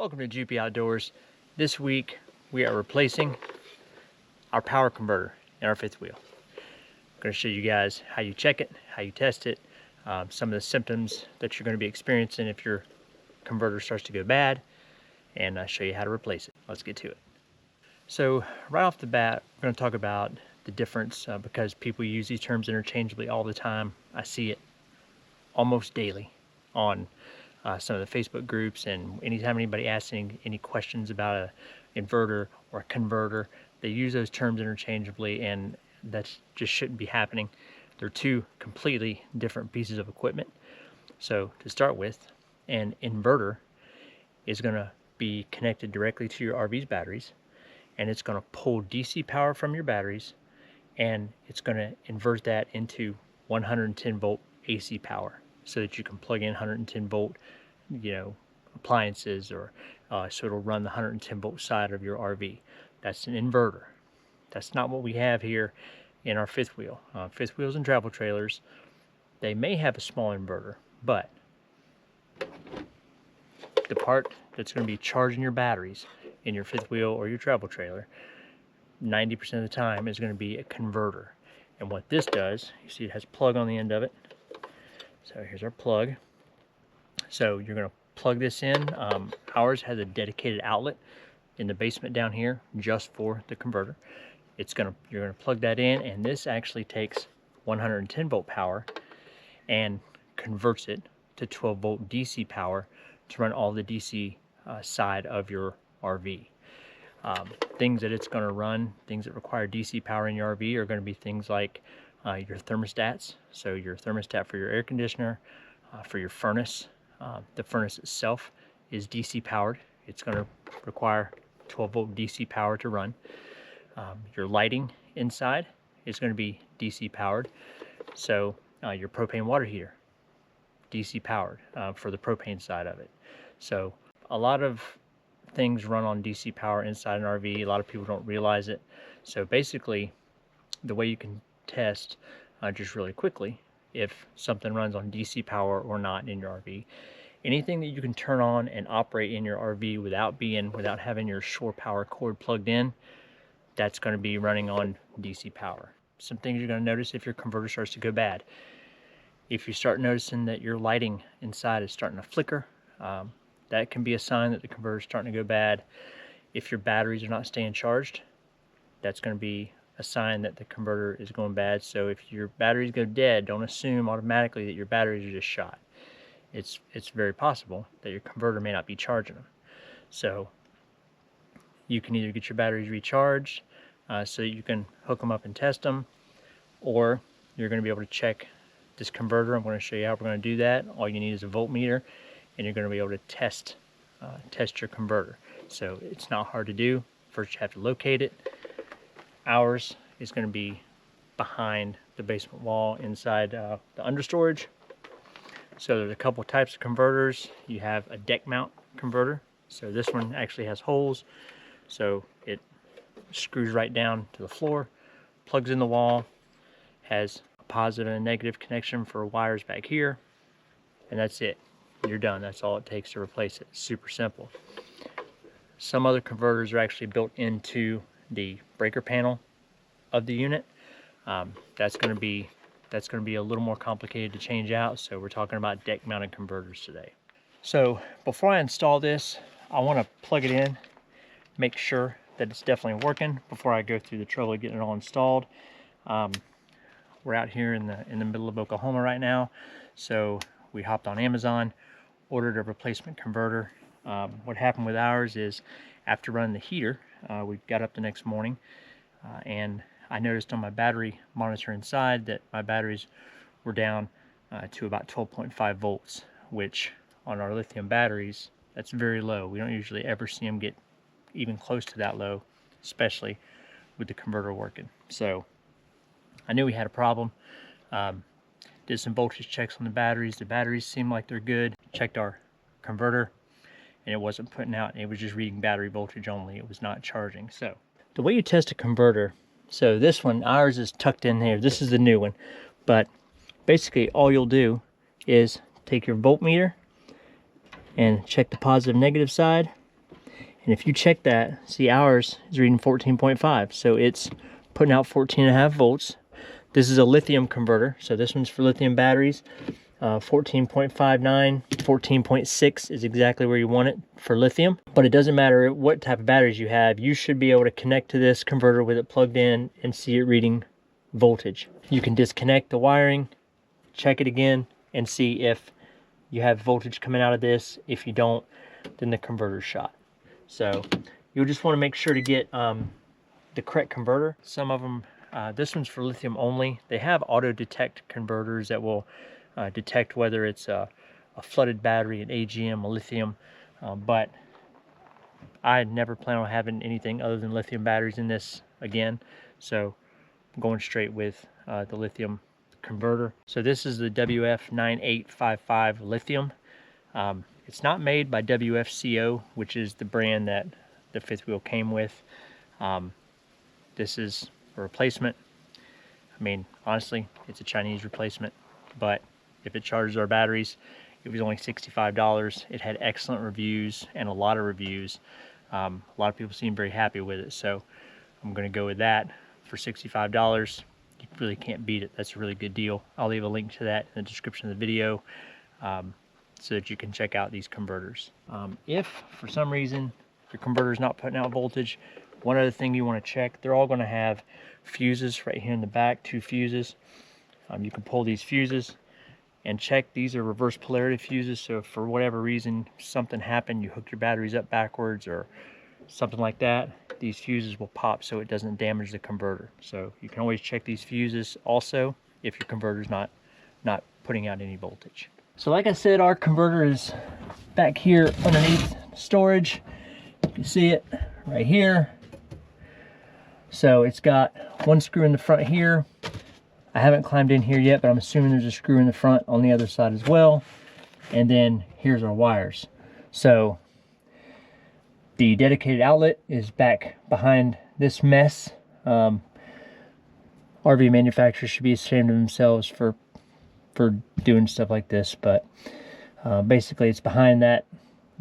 Welcome to GP Outdoors. This week we are replacing our power converter in our fifth wheel. I'm going to show you guys how you check it, how you test it, some of the symptoms that you're going to be experiencing if your converter starts to go bad, and show you how to replace it. Let's get to it. So right off the bat, we're going to talk about the difference because people use these terms interchangeably all the time. I see it almost daily on some of the Facebook groups, and anytime anybody asks any questions about an inverter or a converter, they use those terms interchangeably, and that just shouldn't be happening. They're two completely different pieces of equipment. So to start with, an inverter is going to be connected directly to your RV's batteries, and it's going to pull DC power from your batteries, and it's going to invert that into 110 volt AC power, so that you can plug in 110 volt, appliances, or so it'll run the 110 volt side of your RV. That's an inverter. That's not what we have here in our fifth wheel. Fifth wheels and travel trailers, they may have a small inverter, but the part that's going to be charging your batteries in your fifth wheel or your travel trailer 90% of the time is going to be a converter. And what this does, you see it has a plug on the end of it. So here's our plug. So you're going to plug this in. Ours has a dedicated outlet in the basement down here just for the converter. You're going to plug that in, and this actually takes 110 volt power and converts it to 12 volt DC power to run all the DC side of your RV. Things that it's going to run, things that require DC power in your RV, are going to be things like your thermostats. So your thermostat for your air conditioner, for your furnace. The furnace itself is DC powered. It's going to require 12 volt DC power to run. Your lighting inside is going to be DC powered. So your propane water heater, DC powered for the propane side of it. So a lot of things run on DC power inside an RV. A lot of people don't realize it. So basically, the way you can test just really quickly if something runs on DC power or not in your RV, anything that you can turn on and operate in your RV without having your shore power cord plugged in, that's going to be running on DC power. Some things you're going to notice if your converter starts to go bad. If you start noticing that your lighting inside is starting to flicker, that can be a sign that the converter is starting to go bad. If your batteries are not staying charged, that's going to be a sign that the converter is going bad. So if your batteries go dead, don't assume automatically that your batteries are just shot. It's very possible that your converter may not be charging them. So you can either get your batteries recharged so that you can hook them up and test them, or you're going to be able to check this converter. I'm going to show you how we're going to do that. All you need is a voltmeter, and you're going to be able to test your converter. So it's not hard to do. First you have to locate it. Ours is going to be behind the basement wall inside the understorage. So there's a couple types of converters. You have a deck mount converter. So this one actually has holes. So it screws right down to the floor, plugs in the wall, has a positive and a negative connection for wires back here, and that's it. You're done. That's all it takes to replace it. It's super simple. Some other converters are actually built into the breaker panel of the unit. That's going to be a little more complicated to change out, so we're talking about deck mounted converters today. So before I install this, I want to plug it in, make sure that it's definitely working before I go through the trouble of getting it all installed. We're out here in the middle of Oklahoma right now, so we hopped on Amazon, ordered a replacement converter. What happened with ours is, after running the heater, we got up the next morning and I noticed on my battery monitor inside that my batteries were down to about 12.5 volts, which on our lithium batteries, that's very low. We don't usually ever see them get even close to that low, especially with the converter working. So I knew we had a problem. Did some voltage checks on the batteries. The batteries seemed like they're good. Checked our converter, and it wasn't putting out. It was just reading battery voltage only. It was not charging. So the way you test a converter, so this one, ours is tucked in here. This is the new one. But basically all you'll do is take your voltmeter and check the positive negative side, And if you check that, see ours is reading 14.5. So it's putting out 14.5 volts. This is a lithium converter. So this one's for lithium batteries. 14.59, 14.6 is exactly where you want it for lithium. But it doesn't matter what type of batteries you have. You should be able to connect to this converter with it plugged in and see it reading voltage. You can disconnect the wiring, check it again, and see if you have voltage coming out of this. If you don't, then the converter's shot. So you'll just want to make sure to get the correct converter. Some of them, this one's for lithium only. They have auto detect converters that will detect whether it's a flooded battery, an AGM, a lithium, but I never plan on having anything other than lithium batteries in this again. So I'm going straight with the lithium converter. So this is the WF9855 lithium. It's not made by WFCO, which is the brand that the fifth wheel came with. This is a replacement. I mean, honestly, it's a Chinese replacement, but if it charges our batteries, it was only $65. It had excellent reviews and a lot of reviews. A lot of people seem very happy with it, so I'm going to go with that for $65. You really can't beat it. That's a really good deal. I'll leave a link to that in the description of the video so that you can check out these converters. If for some reason your converter is not putting out voltage, one other thing you want to check, they're all going to have fuses right here in the back, 2 fuses. You can pull these fuses and check. These are reverse polarity fuses, so if for whatever reason something happened, you hooked your batteries up backwards or something like that, these fuses will pop so it doesn't damage the converter. So you can always check these fuses also if your converter's not putting out any voltage. So like I said, our converter is back here underneath storage. You can see it right here. So it's got one screw in the front here. I haven't climbed in here yet, but I'm assuming there's a screw in the front on the other side as well. And then here's our wires. So the dedicated outlet is back behind this mess. RV manufacturers should be ashamed of themselves for doing stuff like this, but basically it's behind that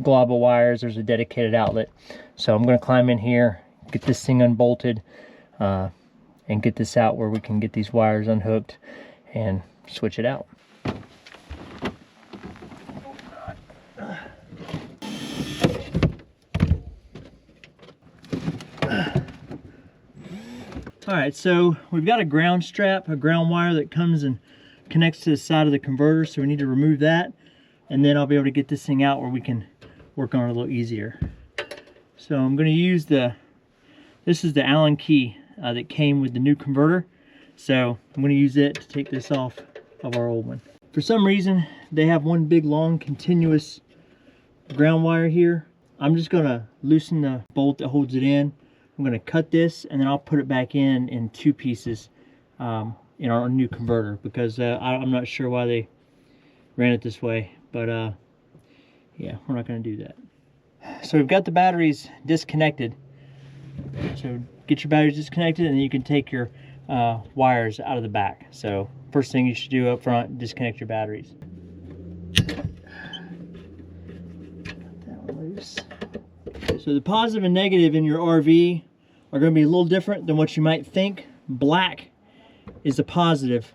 glob of wires. There's a dedicated outlet. So I'm going to climb in here, get this thing unbolted, and get this out where we can get these wires unhooked and switch it out. Alright, so we've got a ground strap, a ground wire that comes and connects to the side of the converter, so we need to remove that, and then I'll be able to get this thing out where we can work on it a little easier. So I'm going to use this is the Allen key that came with the new converter, so I'm going to use it to take this off of our old one. For some reason, they have one big long continuous ground wire here. I'm just going to loosen the bolt that holds it in. I'm going to cut this, and then I'll put it back in 2 pieces in our new converter, because I'm not sure why they ran it this way, but yeah, we're not going to do that. So we've got the batteries disconnected. So get your batteries disconnected, and then you can take your wires out of the back. So first thing you should do up front, disconnect your batteries. Got that one loose. So the positive and negative in your RV are going to be a little different than what you might think. Black is the positive,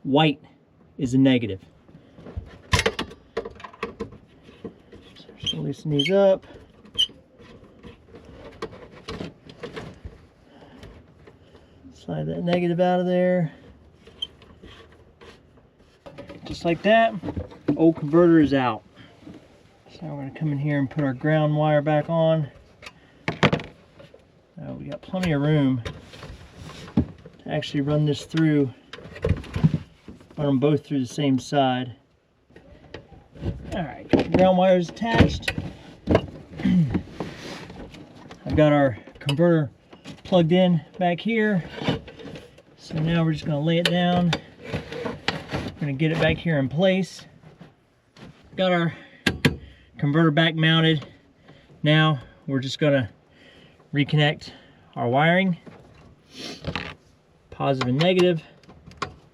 white is the negative. So just going to loosen these up. Slide that negative out of there. Just like that, old converter is out. So we're going to come in here and put our ground wire back on. Now we got plenty of room to actually run this through, run them both through the same side. Alright, ground wire is attached. I've got our converter plugged in back here. So now we're just going to lay it down. We're going to get it back here in place. Got our converter back mounted. Now we're just going to reconnect our wiring, positive and negative.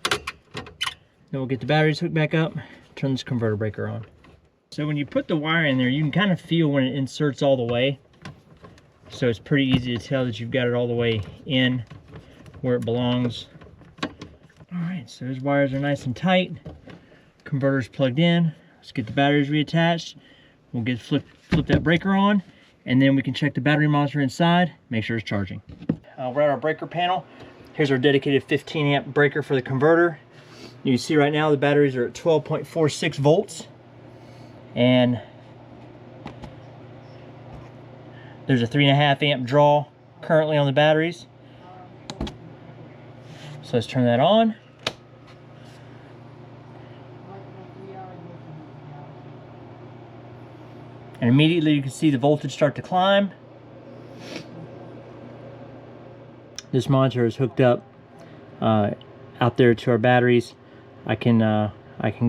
Then we'll get the batteries hooked back up, turn this converter breaker on. So when you put the wire in there, you can kind of feel when it inserts all the way. So it's pretty easy to tell that you've got it all the way in where it belongs. All right, so those wires are nice and tight. Converter's plugged in. Let's get the batteries reattached. We'll get flip that breaker on, and then we can check the battery monitor inside, make sure it's charging. We're at our breaker panel. Here's our dedicated 15 amp breaker for the converter. You can see right now the batteries are at 12.46 volts, and there's a 3.5 amp draw currently on the batteries. So let's turn that on. And immediately you can see the voltage start to climb. This monitor is hooked up out there to our batteries. I can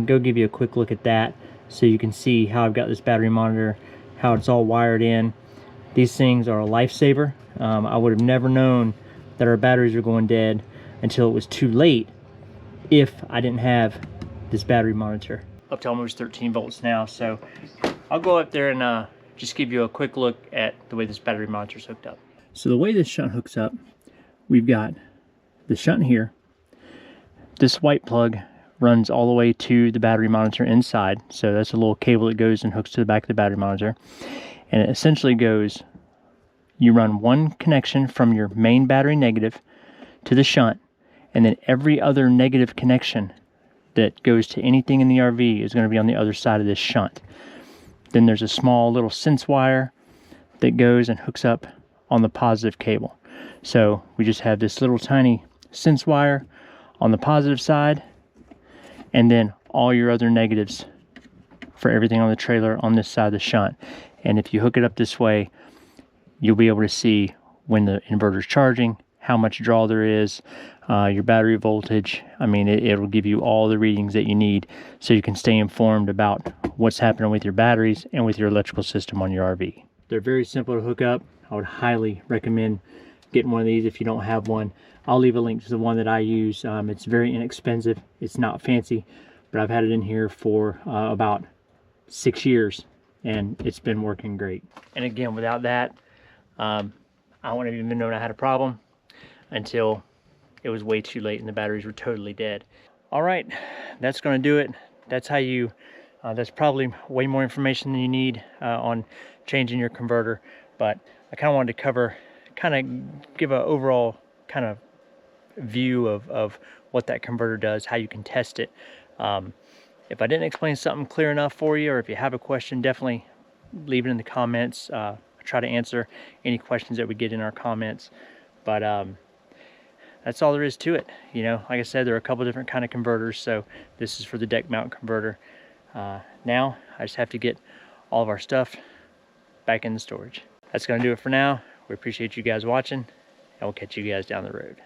go give you a quick look at that so you can see how I've got this battery monitor, how it's all wired in. These things are a lifesaver. I would have never known that our batteries were going dead until it was too late if I didn't have this battery monitor. Up to almost 13 volts now, so I'll go up there and just give you a quick look at the way this battery monitor is hooked up. So the way this shunt hooks up, we've got the shunt here. This white plug runs all the way to the battery monitor inside. So that's a little cable that goes and hooks to the back of the battery monitor. And it essentially goes, you run one connection from your main battery negative to the shunt, and then every other negative connection that goes to anything in the RV is going to be on the other side of this shunt. Then there's a small little sense wire that goes and hooks up on the positive cable. So we just have this little tiny sense wire on the positive side, and then all your other negatives for everything on the trailer on this side of the shunt. And if you hook it up this way, you'll be able to see when the inverter's charging, how much draw there is, your battery voltage. I mean, it'll give you all the readings that you need so you can stay informed about what's happening with your batteries and with your electrical system on your RV. They're very simple to hook up. I would highly recommend getting one of these if you don't have one. I'll leave a link to the one that I use. It's very inexpensive. It's not fancy, but I've had it in here for about 6 years, and it's been working great. And again, without that, I wouldn't have even known I had a problem until it was way too late and the batteries were totally dead. All right, that's going to do it. That's how you, that's probably way more information than you need on changing your converter, but I kind of wanted to cover, kind of give an overall kind of view of what that converter does, how you can test it. If I didn't explain something clear enough for you, or if you have a question, definitely leave it in the comments. I try to answer any questions that we get in our comments, but that's all there is to it. You know, like I said, there are a couple different kind of converters, so this is for the deck mount converter. Now I just have to get all of our stuff back in the storage. That's going to do it for now. We appreciate you guys watching, and we'll catch you guys down the road.